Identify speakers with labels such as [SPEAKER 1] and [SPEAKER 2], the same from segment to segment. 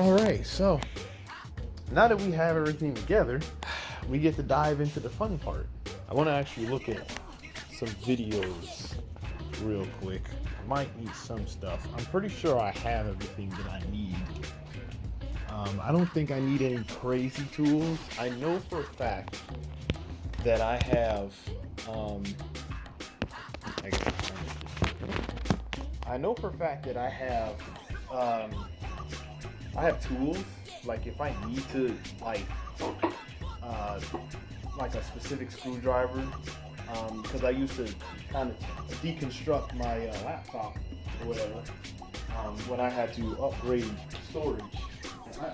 [SPEAKER 1] All right, so now that we have everything together, we get to dive into the fun part. I want to actually look at some videos real quick. I might need some stuff. I'm pretty sure I have everything that I need. I don't think I need any crazy tools. I know for a fact that I have I know for a fact that I have tools. Like if I need to like a specific screwdriver, because I used to kind of deconstruct my laptop or whatever when I had to upgrade storage.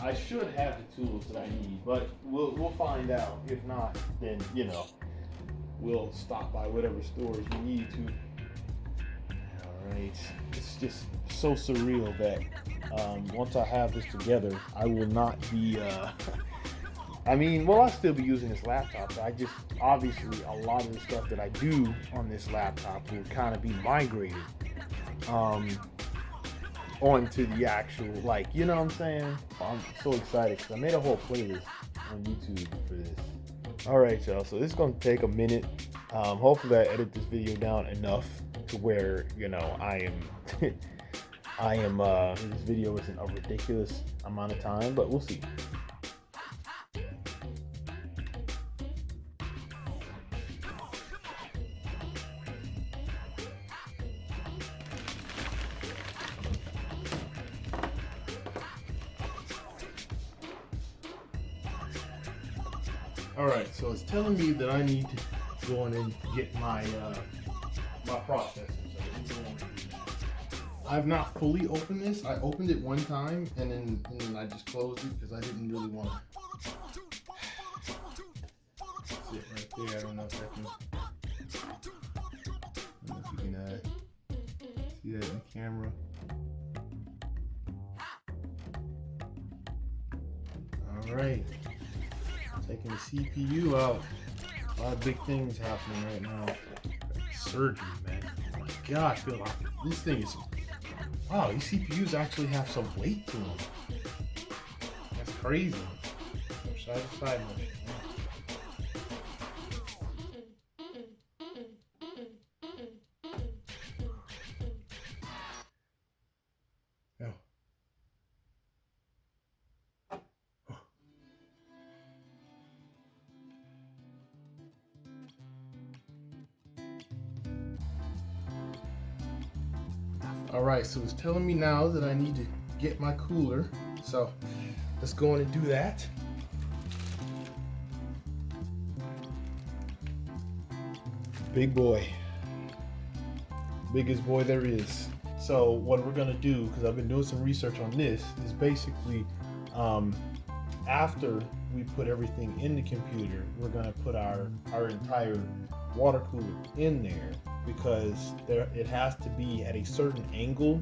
[SPEAKER 1] I should have the tools that I need, but we'll find out. If not, then we'll stop by whatever stores we need to. All right, it's just so surreal that once I have this together, I will not be. I'll still be using this laptop. But I just obviously a lot of the stuff that I do on this laptop will kind of be migrated onto the actual, you know what I'm saying? I'm so excited because I made a whole playlist on YouTube for this. All right, y'all. So this is gonna take a minute. Hopefully, I edit this video down enough to where I am. This video isn't a ridiculous amount of time, but we'll see. Alright, so it's telling me that I need to go in and get my processor. So I've not fully opened this. I opened it one time and then I just closed it because I didn't really want to sit right there. I don't know if you can see that in the camera. Alright. Taking the CPU out. A lot of big things happening right now. Surgery, man. Oh my god, I feel like this thing is. Wow, these CPUs actually have some weight to them. That's crazy. Side to side motion. Alright, so it's telling me now that I need to get my cooler. So let's go in and do that. Big boy. Biggest boy there is. So what we're gonna do, because I've been doing some research on this, is basically after we put everything in the computer, we're gonna put our entire water cooler in there, because it has to be at a certain angle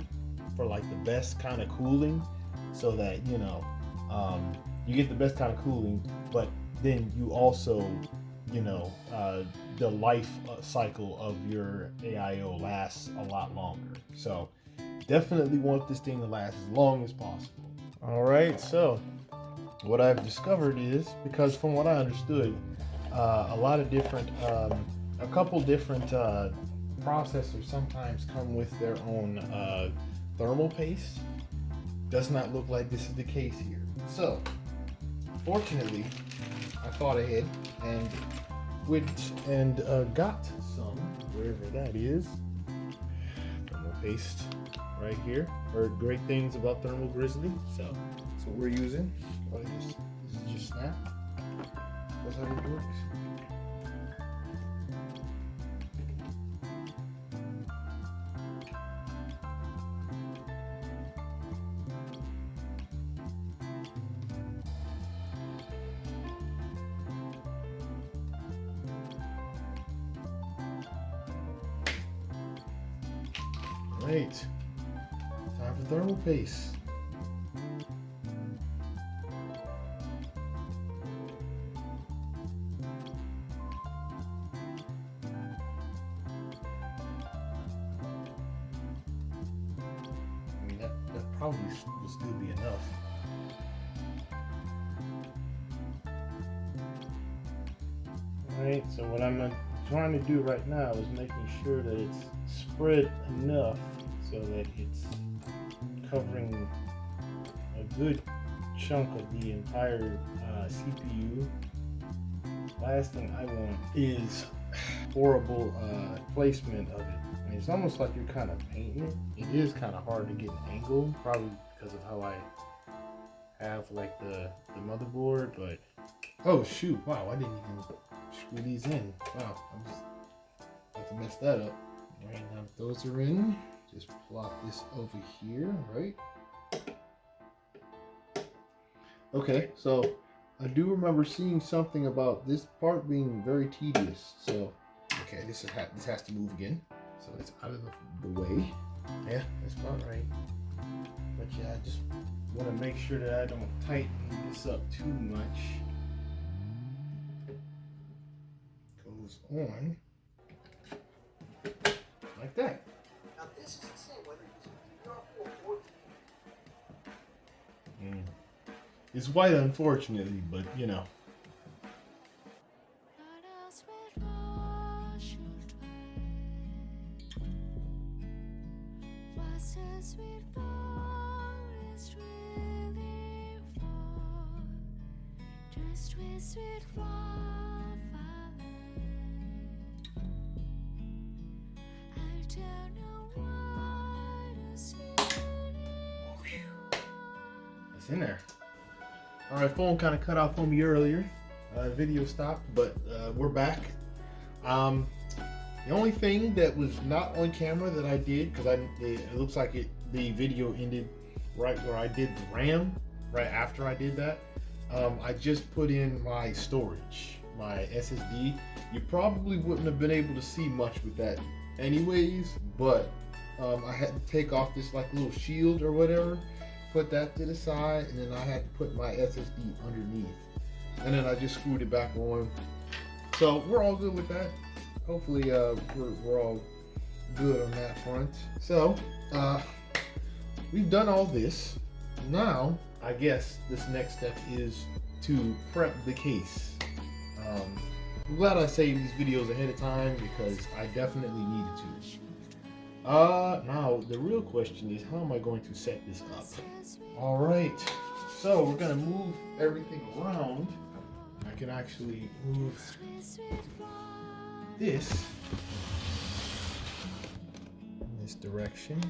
[SPEAKER 1] for the best kind of cooling, so that you get the best kind of cooling, but then you also the life cycle of your AIO lasts a lot longer. So definitely want this thing to last as long as possible. All right, so what I've discovered is, because from what I understood, a couple different processors sometimes come with their own thermal paste. Does not look like this is the case here. So, fortunately, I thought ahead and went and got some, wherever that is. Thermal paste right here. Heard great things about Thermal Grizzly, so that's what we're using. This is just snap. That's how it works. Right, time for thermal paste. That probably will still be enough. Alright, so what I'm trying to do right now is making sure that it's spread enough so that it's covering a good chunk of the entire CPU. Last thing I want is horrible placement of it. I mean, it's almost like you're kind of painting it. It is kind of hard to get an angle, probably because of how I have like the motherboard, but oh shoot, wow, I didn't even screw these in. Wow, I'm just about to mess that up. Alright, now those are in. Just plop this over here, right? Okay, so I do remember seeing something about this part being very tedious. So, okay, this has to move again. So it's out of the way. Yeah, that's about right. But yeah, I just want to make sure that I don't tighten this up too much. Goes on like that. Now this is the same whether you use a or It's white, unfortunately, but you know. It's in there. All right, phone kind of cut off on me earlier. Video stopped, but we're back. The only thing that was not on camera that I did, because it looks like the video ended right where I did the RAM, right after I did that. I just put in my storage, my SSD. You probably wouldn't have been able to see much with that anyways, but I had to take off this like little shield or whatever, put that to the side, and then I had to put my SSD underneath, and then I just screwed it back on. So we're all good with that. Hopefully we're all good on that front. So we've done all this. Now I guess this next step is to prep the case. I'm glad I saved these videos ahead of time because I definitely needed to. Now the real question is, how am I going to set this up? All right, so we're gonna move everything around. I can actually move this in this direction.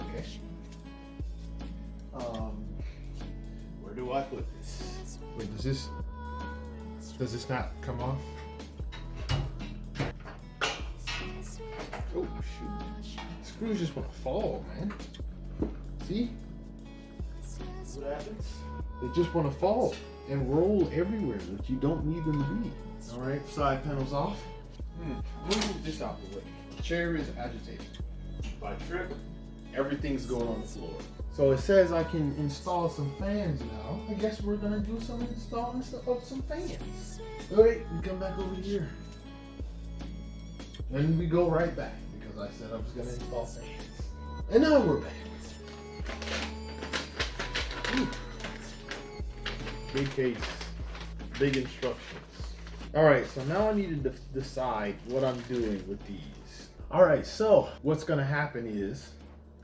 [SPEAKER 1] Okay. Where do I put this? Wait, does this not come off? Oh shoot. Screws just want to fall, man. See? What happens? They just want to fall and roll everywhere, but you don't need them to be. Alright, side panels off. Move this out the way. The chair is agitated. If I trip, everything's going on the floor. So it says I can install some fans now. I guess we're gonna do some installing of some fans. Alright, we come back over here. And we go right back because I said I was gonna install fans. And now we're back. Whew. Big case, big instructions. Alright, so now I need to decide what I'm doing with these. Alright, so what's gonna happen is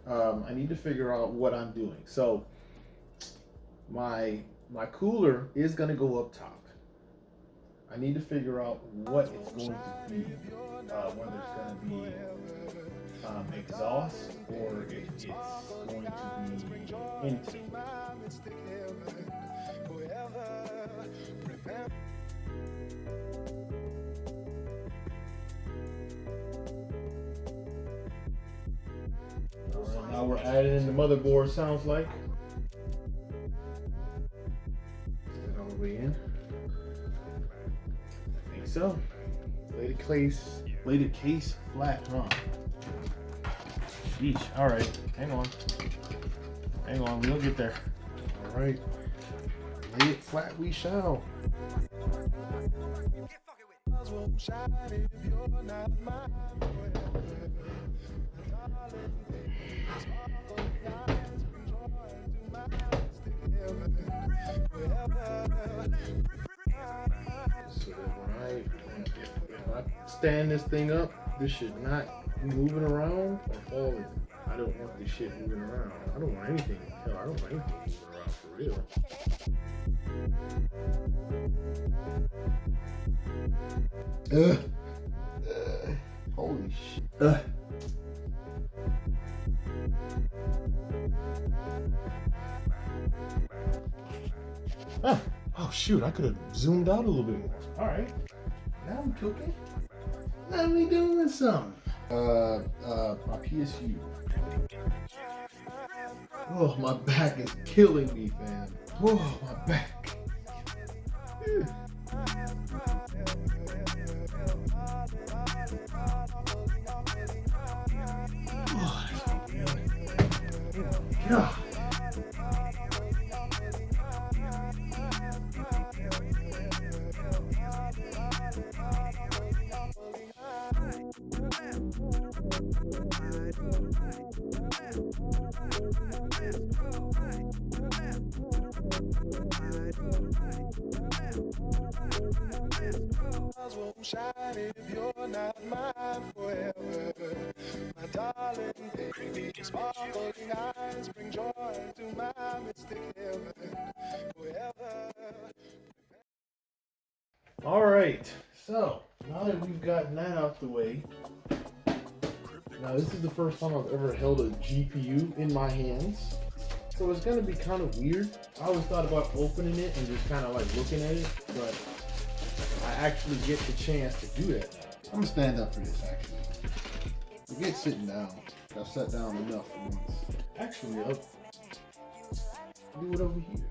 [SPEAKER 1] I need to figure out what I'm doing. So my cooler is gonna go up top. I need to figure out what it's going to be, whether it's going to be exhaust or if it's going to be intake. Right, now we're adding in the motherboard, sounds like. Get all the way in. So, lay the case flat, huh? Sheesh. All right, hang on, we'll get there. All right, lay it flat we shall. stand this thing up, this should not be moving around or falling. I don't want this shit moving around. I don't want anything. Hell, I don't want anything moving around for real. Holy shit. Oh shoot, I could have zoomed out a little bit more. Alright. Now I'm cooking. Now we doing something. My PSU. Oh, my back is killing me, fam. Oh, my back. Oh, God.
[SPEAKER 2] Won't shine if you're not mine forever. My darling, baby, sparkling eyes bring joy to my mystic heaven forever.
[SPEAKER 1] All right, so now that we've gotten that out the way, now this is the first time I've ever held a GPU in my hands. So it's gonna be kind of weird. I always thought about opening it and just kind of like looking at it, but I actually get the chance to do that now.
[SPEAKER 3] I'm gonna stand up for this actually. Forget sitting down. I've sat down enough for once.
[SPEAKER 1] Actually, I'll do it over here.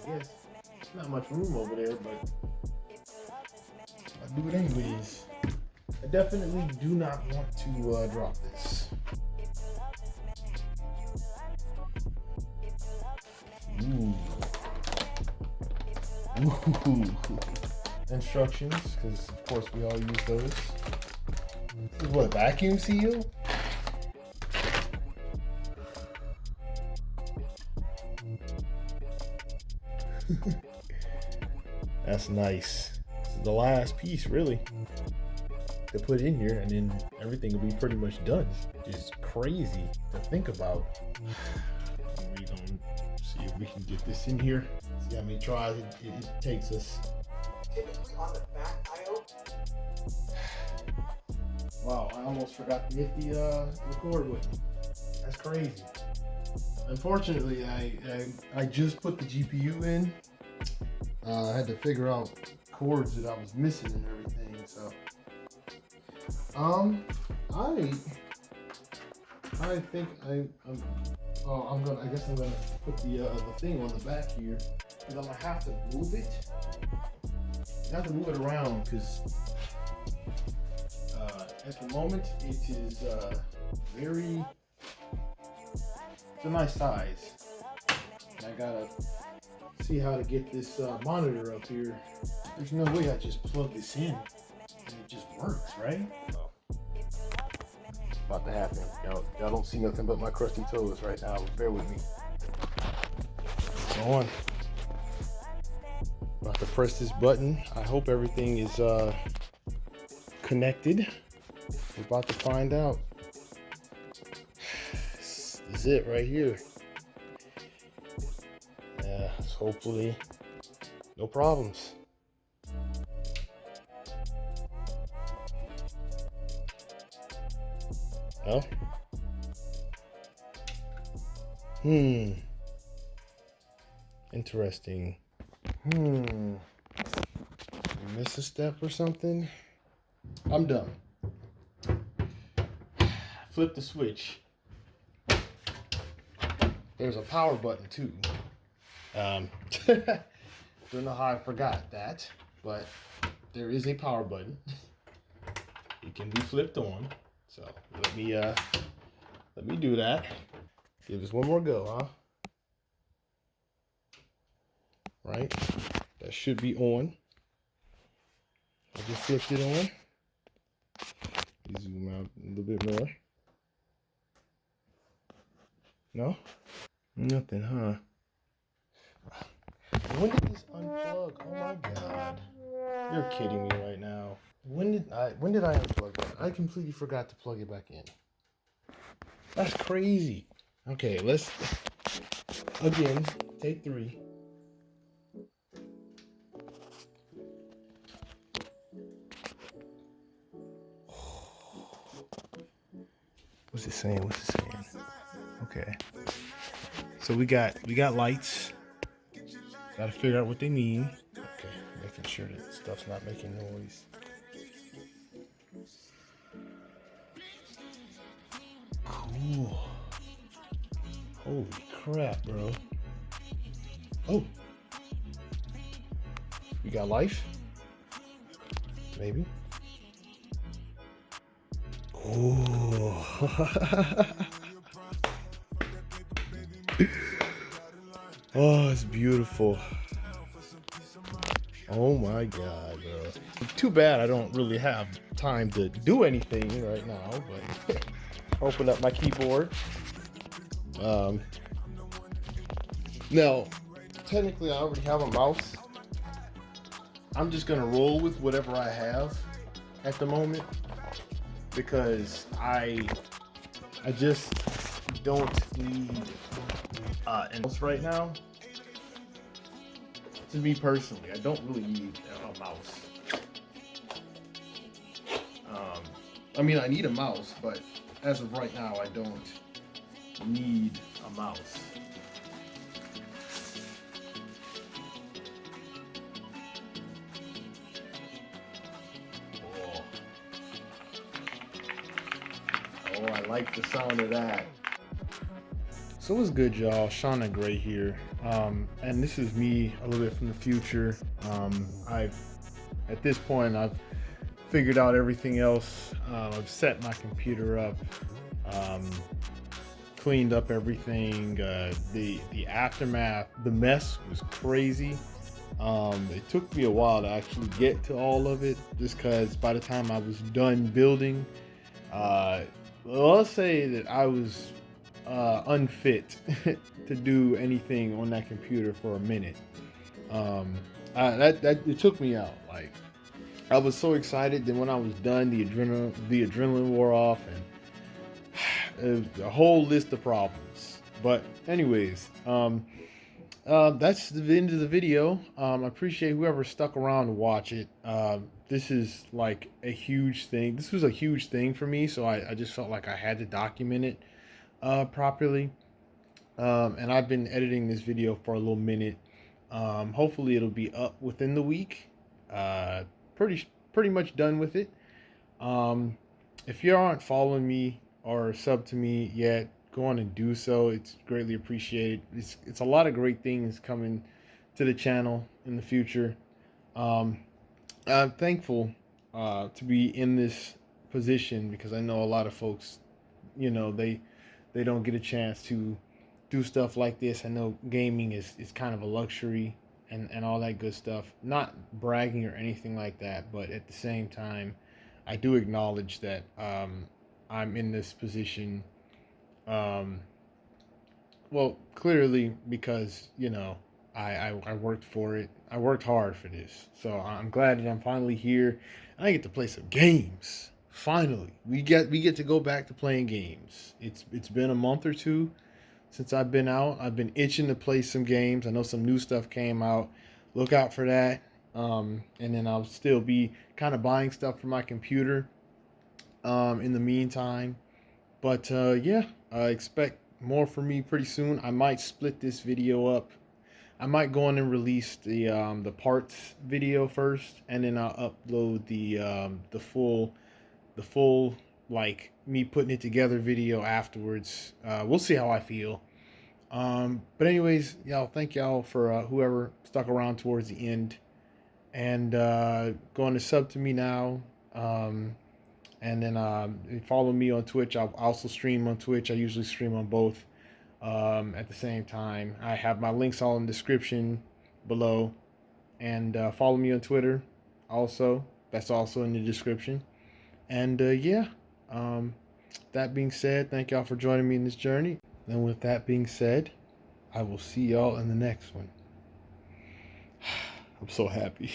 [SPEAKER 1] I guess there's not much room over there, but I'll do it anyways. I definitely do not want to drop this. Ooh. Ooh. Instructions, because of course we all use those. This is what, vacuum seal? That's nice. This is the last piece, really, to put in here, and then everything will be pretty much done. Just crazy to think about. We're gonna see if we can get this in here. See how many tries it takes us. Typically on the back aisle. Wow, I almost forgot to hit the record button. That's crazy. Unfortunately, I just put the GPU in. I had to figure out cords that I was missing and everything. So, I think I guess I'm gonna put the thing on the back here, because I'm gonna have to move it. I have to move it around because at the moment it is it's a nice size. I gotta see how to get this monitor up here. There's no way I just plug this in and it just works, right? Oh. About to happen. Y'all don't see nothing but my crusty toes right now. Bear with me. Go on. About to press this button. I hope everything is connected. We're about to find out. This is it right here. Hopefully no problems. No? Interesting. Miss a step or something? I'm done. Flip the switch. There's a power button too. Don't know how I forgot that, but there is a power button. It can be flipped on. So let me do that. Give us one more go, huh? Right? That should be on. I just flipped it on. Zoom out a little bit more. No? Nothing, huh? When did this unplug? Oh my god. You're kidding me right now. When did I unplug that? I completely forgot to plug it back in. That's crazy. Okay, let's again take 3. What's it saying? Okay. So we got lights. Gotta figure out what they mean. Okay, making sure that stuff's not making noise. Cool. Holy crap, bro. Oh. We got life? Maybe. Oh. Oh, it's beautiful. Oh my god, bro. Too bad I don't really have time to do anything right now, but open up my keyboard. Now, technically I already have a mouse. I'm just gonna roll with whatever I have at the moment because I just don't need a mouse right now. To me personally, I don't really need a mouse. I mean, I need a mouse, but as of right now, I don't need a mouse. Oh, I like the sound of that. So what's good, y'all? Shauna Gray here, and this is me a little bit from the future. At this point, I've figured out everything else. I've set my computer up, cleaned up everything. The aftermath, the mess was crazy. It took me a while to actually get to all of it, just because by the time I was done building, let's say that I was unfit to do anything on that computer for a minute. It took me out. Like, I was so excited. Then when I was done, the adrenaline wore off, and a whole list of problems. But anyways, that's the end of the video. I appreciate whoever stuck around to watch it. This is like a huge thing. This was a huge thing for me, so I just felt like I had to document it properly. And I've been editing this video for a little minute. Hopefully it'll be up within the week. Pretty much done with it. If you aren't following me or sub to me yet, go on and do so. It's greatly appreciated. It's a lot of great things coming to the channel in the future. I'm thankful to be in this position because I know a lot of folks, they don't get a chance to do stuff like this. I know gaming is kind of a luxury and all that good stuff. Not bragging or anything like that, but at the same time, I do acknowledge that I'm in this position. Well, clearly because, I worked for it. I worked hard for this. So I'm glad that I'm finally here. And I get to play some games. Finally, we get to go back to playing games. It's been a month or two since I've been out. I've been itching to play some games. I know some new stuff came out. Look out for that. And then I'll still be kind of buying stuff for my computer in the meantime. But yeah, expect more from me pretty soon. I might split this video up. I might go on and release the parts video first, and then I'll upload the full like me putting it together video afterwards. We'll see how I feel. But anyways, y'all, thank y'all for whoever stuck around towards the end, and going to sub to me now. And then follow me on Twitch. I'll also stream on Twitch. I usually stream on both at the same time. I have my links all in the description below. And follow me on Twitter also. That's also in the description. And yeah, that being said, thank y'all for joining me in this journey. And with that being said, I will see y'all in the next one. I'm so happy.